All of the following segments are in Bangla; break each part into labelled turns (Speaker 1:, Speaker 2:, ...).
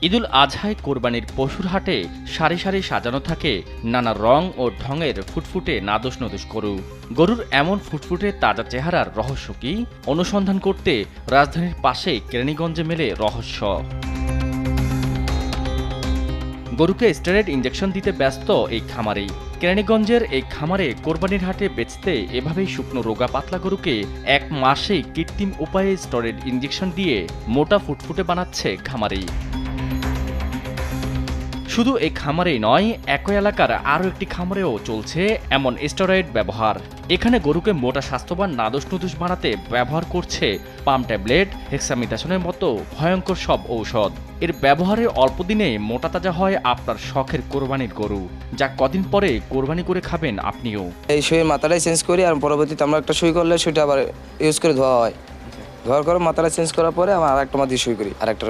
Speaker 1: ঈদুল আজহায় কোরবানির পশুর হাটে সারি সারি সাজানো থাকে নানা রং ও ঢঙের ফুটফুটে নাদোষ নদোষ গরুর এমন ফুটফুটে তাজা চেহারার রহস্য কি অনুসন্ধান করতে রাজধানীর পাশে কেরানীগঞ্জে মেলে রহস্য। গরুকে স্টেরয়েড ইনজেকশন দিতে ব্যস্ত এই খামারি। কেরানীগঞ্জের এই খামারে কোরবানির হাটে বেচতে এভাবেই শুকনো রোগা পাতলা গরুকে এক মাসেই কৃত্রিম উপায়ে স্টেরয়েড ইনজেকশন দিয়ে মোটা ফুটফুটে বানাচ্ছে খামারি। শুধু এই খামারেই নয়, একই এলাকার আরও একটি খামারেও চলছে এমন স্টেরয়েড ব্যবহার। এখানে গরুকে মোটা স্বাস্থ্যবান নাদোষ নুদোষ বানাতে ব্যবহার করছে পাম ট্যাবলেট, হেক্সামিথাসনের মতো ভয়ঙ্কর সব ঔষধ। এর ব্যবহারে অল্প দিনে মোটা তাজা হয় আপনার শখের কোরবানির গরু, যা কদিন পরে কোরবানি করে খাবেন আপনিও।
Speaker 2: এই সুইয়ের মাথাটাই চেঞ্জ করি, আর পরবর্তীতে আমরা একটা সুই করলে সেটা আবার ইউজ করে ধোয়া হয়। ধোয়ার করে মাথাটা চেঞ্জ করার পরে আমরা আর একটা মাটি সুই করি, আর একটা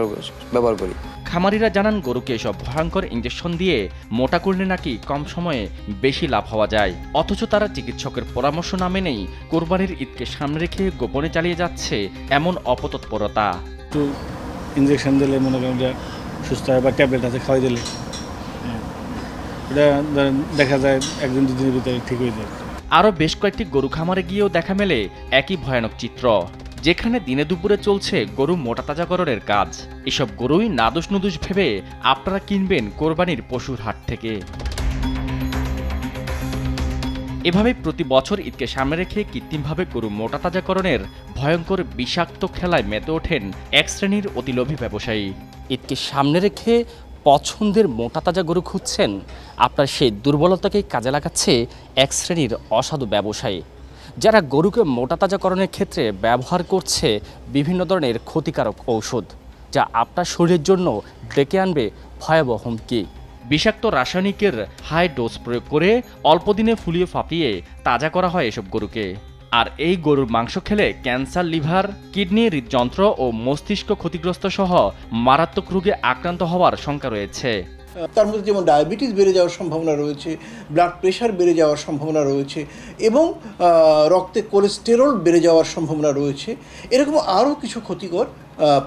Speaker 2: ব্যবহার করি।
Speaker 1: খামারিরা জানান গরুকে এসব ভয়ঙ্কর ইঞ্জেকশন দিয়ে মোটা করলে নাকি কম সময়ে বেশি লাভ হওয়া যায়, অথচ তারা চিকিৎসকের পরামর্শ না মেনেই কোরবানির ঈদকে সামনে রেখে গোপনে চালিয়ে যাচ্ছে এমন অপতৎপরতা।
Speaker 3: তো ইঞ্জেকশন দিলে মনে করেন যে সুস্থ হয়, বা ট্যাবলেট আছে খাওয়াই দিলে এটা দেখা যায় একদিন দুদিনের ভিতরে ঠিক হয়ে যায়।
Speaker 1: আরও বেশ কয়েকটি গরু খামারে গিয়েও দেখা মেলে একই ভয়ানক চিত্র, যেখানে দিনে দুপুরে চলছে গরু মোটা তাজাকরণের কাজ। এসব গরুই নাদোষ নুদোষ ভেবে আপনারা কিনবেন কোরবানির পশুর হাট থেকে। এভাবে প্রতি বছর ঈদকে সামনে রেখে কৃত্রিমভাবে গরু মোটা তাজাকরণের ভয়ঙ্কর বিষাক্ত খেলায় মেতে ওঠেন এক শ্রেণীর অতিলোভী ব্যবসায়ী। ঈদকে সামনে রেখে পছন্দের মোটা তাজা গরু খুঁজছেন, আপনার সেই দুর্বলতাকেই কাজে লাগাচ্ছে এক শ্রেণীর অসাধু ব্যবসায়ী, যারা গরুকে মোটা তাজাকরণের ক্ষেত্রে ব্যবহার করছে বিভিন্ন ধরনের ক্ষতিকারক ঔষধ, যা আপনার শরীরের জন্য ডেকে আনবে ভয়াবহ হুমকি। বিষাক্ত রাসায়নিকের হাই ডোজ প্রয়োগ করে অল্প দিনে ফুলিয়ে ফাঁপিয়ে তাজা করা হয় এসব গরুকে। আর এই গরুর মাংস খেলে ক্যান্সার, লিভার, কিডনি, হৃদযন্ত্র ও মস্তিষ্ক ক্ষতিগ্রস্ত সহ মারাত্মক রোগে আক্রান্ত হওয়ার শঙ্কা রয়েছে।
Speaker 4: তার মধ্যে যেমন ডায়াবেটিস বেড়ে যাওয়ার সম্ভাবনা রয়েছে, ব্লাড প্রেশার বেড়ে যাওয়ার সম্ভাবনা রয়েছে, এবং রক্তে কোলেস্টেরল বেড়ে যাওয়ার সম্ভাবনা রয়েছে। এরকম আরও কিছু ক্ষতিকর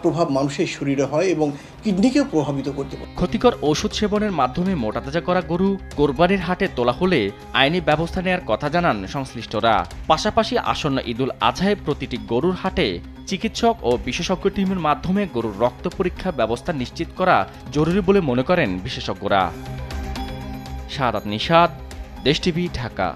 Speaker 4: প্রভাব মানুষের শরীরে হয় এবং কিডনিকেও প্রভাবিত করতে পারে।
Speaker 1: ক্ষতিকর ওষুধ সেবনের মাধ্যমে মোটা তাজা করা গরু কোরবানির হাটে তোলা হলে আইনি ব্যবস্থা নেওয়ার কথা জানান সংশ্লিষ্টরা। পাশাপাশি আসন্ন ঈদুল আজহায় প্রতিটি গরুর হাটে চিকিৎসক ও বিশেষজ্ঞ টিমের মাধ্যমে গরুর রক্ত পরীক্ষা ব্যবস্থা নিশ্চিত করা জরুরি বলে মনে করেন বিশেষজ্ঞরা। শাহাদাত নিশাদ, দেশ টিভি, ঢাকা।